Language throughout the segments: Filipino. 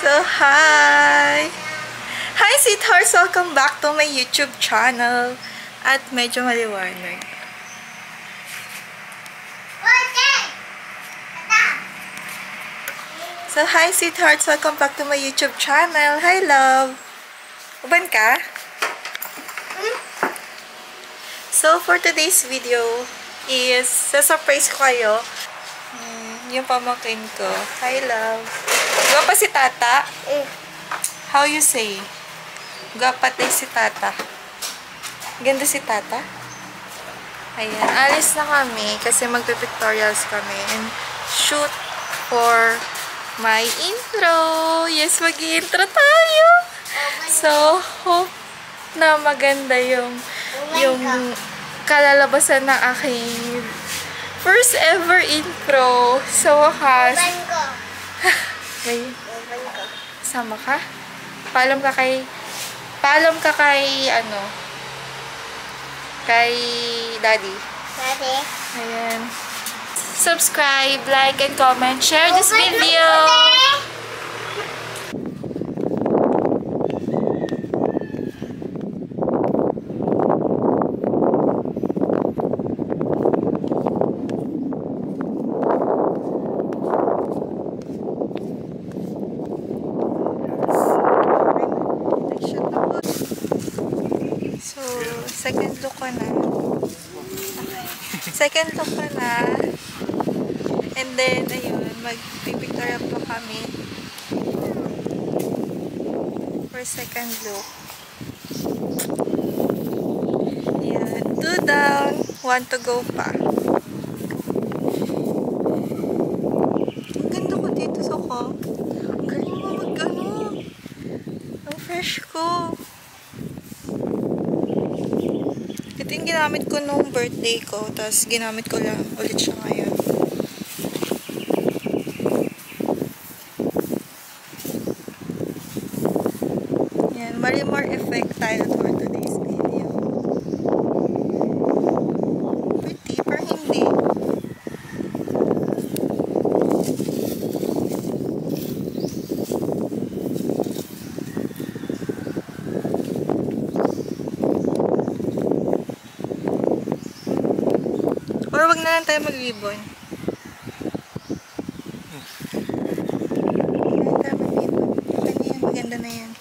So, hi! Hi, sweethearts! Welcome back to my YouTube channel. At medyo maliwanag. So, hi, sweethearts! Welcome back to my YouTube channel. Hi, love! Uban ka? So, for today's video is, sasurprise ko kayo. Yung pamangkin ko. Hi, love. Gwapa si Tata? How you say? Gwapa tayo si Tata. Ganda si Tata? Ayan. Alis na kami kasi magpe-pictorials kami and shoot for my intro. Yes, mag-intro tayo. So, hope na maganda yung kalalabasan ng aking first ever intro. Sa wakas. May sama ka? Paalam ka kay Daddy. Daddy. Ayan. Subscribe, like, and comment. Share this video. Second look ko na. Okay. Second look ko na. And then, ayun, mag-picture up pa kami. For second look. Ayan. 2 down, 1 to go pa. Ang ganda ko dito sa ko. Ang galing mo mag-ano. Ang fresh ko. Ito yung ginamit ko nung birthday ko. Tapos ginamit ko lang ulit siya ngayon. Yan. Marimar effect tayo for today's video. Pretty, pero hindi. Or wag na lang tayo mag-ribbon. Maganda na yan.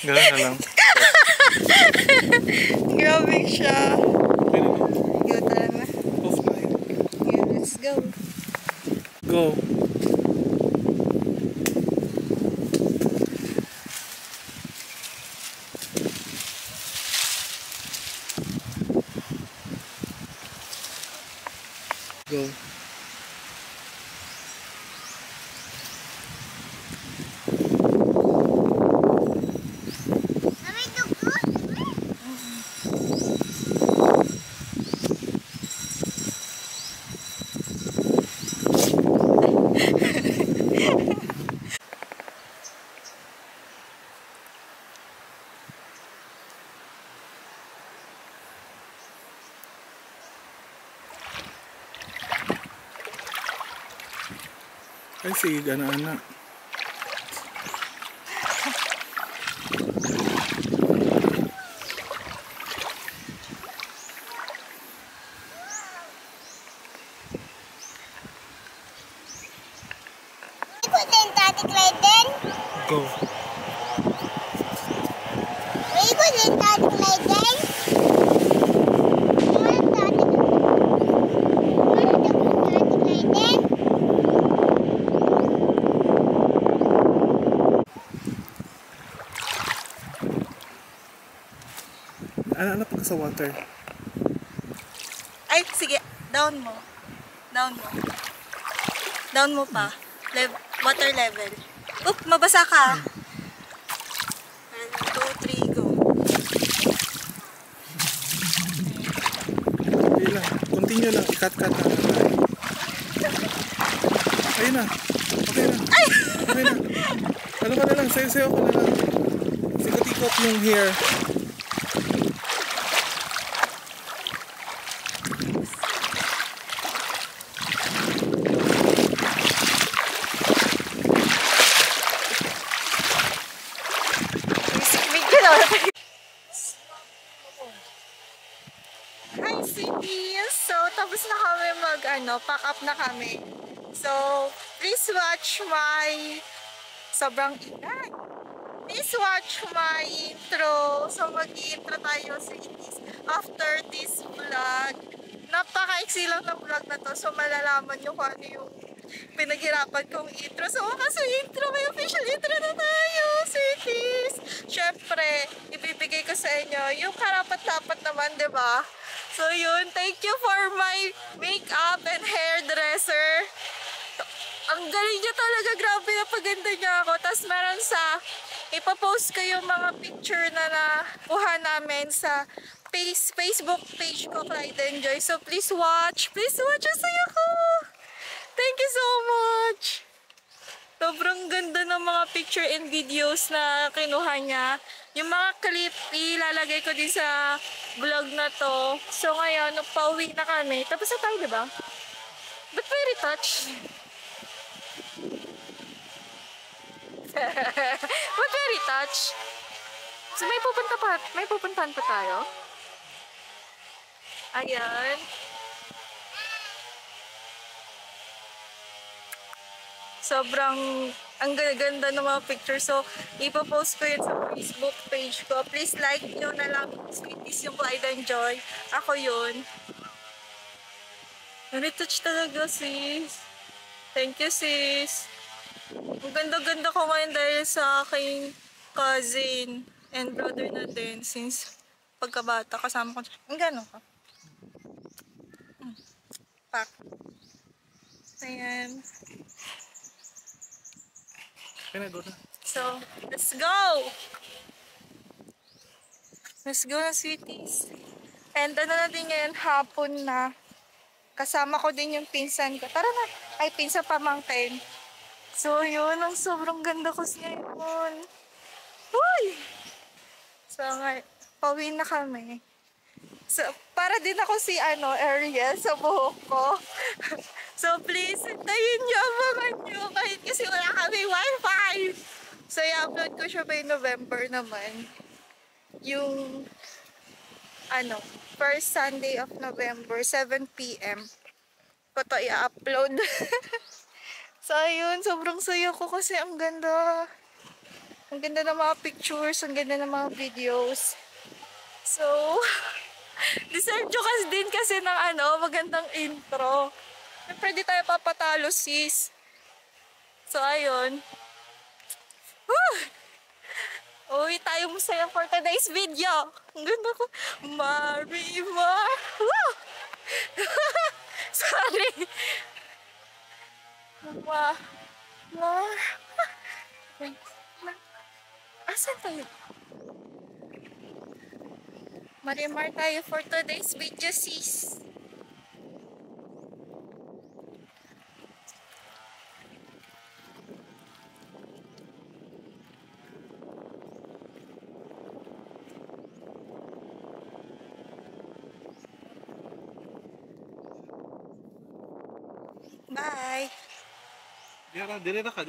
Gano'n na lang. Grabe siya. Go talaga na. Off na yun. Yeah, let's go. Go. Go. Ay, sige, ana-ana. Go. Ano pagka sa water? Ay, sige. Down mo. Down mo. Down mo pa. Water level. Oop, mabasa ka. 1, 2, 3, go. Hindi lang. Continue lang. Ikat-kat na. Ayun na. Okay na. Ay! Okay na. Ano ka na lang. Sayo-sayo ka na lang. Sikot-ikot yung hair. pack up na kami. So, please watch my sobrang ingay. Please watch my intro. So, mag-intro tayo sa after this vlog. Napaka-iksi lang ng vlog na to. So, malalaman nyo kung ano yung pinaghirapan kong intro. So, kasi intro, may official intro na tayo, sweeties. Syempre, ibibigay ko sa inyo yung karapat-dapat naman, diba? So, yun. Thank you for my makeup and hairdresser. Ang galing niya talaga. Grabe na paganda niya ako. Tapos meron sa ipapost ko yung mga picture na nakuha namin sa Facebook page ko, Clyde and Joy. So, please watch. Please watch. Ang saya ko. Thank you so much. Sobrang ganda ng mga picture and videos na kinuha niya. Yung mga clip, ilalagay ko din sa vlog na to. So, ngayon, pauwi na kami. Tapos na tayo, diba? Ba't may retouch? Ba't may retouch? So, may pupuntahan pa tayo? Ayan. Sobrang ang ganda ng mga pictures. So, ipopost ko yun sa Facebook page ko. Please like nyo na lang, sweeties, yung Clyde and Joy. Ako yun. Retouch talaga, sis. Thank you, sis. Ang ganda-ganda ko ngayon dahil sa aking cousin and brother na din. Since pagkabata, kasama ko. Ang gano'n ka? Pack. Ayan. So, let's go! Let's go na, sweeties. And ano na din ngayon, hapon na. Kasama ko din yung pinsan ko. Tara na! Ay, pinsan pamangkin. So, yun. Ang sobrang ganda ko ngayon. Uy! So, pauwi na kami. So, para din ako si Ariel sa buhok ko. So, please, hintayin niyo, abangan niyo. Kahit kasi wala kami wifi. So, i-upload ko siya by November naman. Yung, first Sunday of November, 7 p.m. ko to i-upload. So, ayun, sobrang saya ko kasi ang ganda. Ang ganda ng mga pictures, ang ganda ng mga videos. So, deserve nyo kasi din kasi ng magandang intro. Siyempre di tayo papatalo, sis. So, ayun. Woo! Uwi tayo masaya for today's video. Ang ganda ko. Marimar. Woo! Sorry. Asan tayo? Marimar tayo for today's video, sis. Bye! Dire na ka.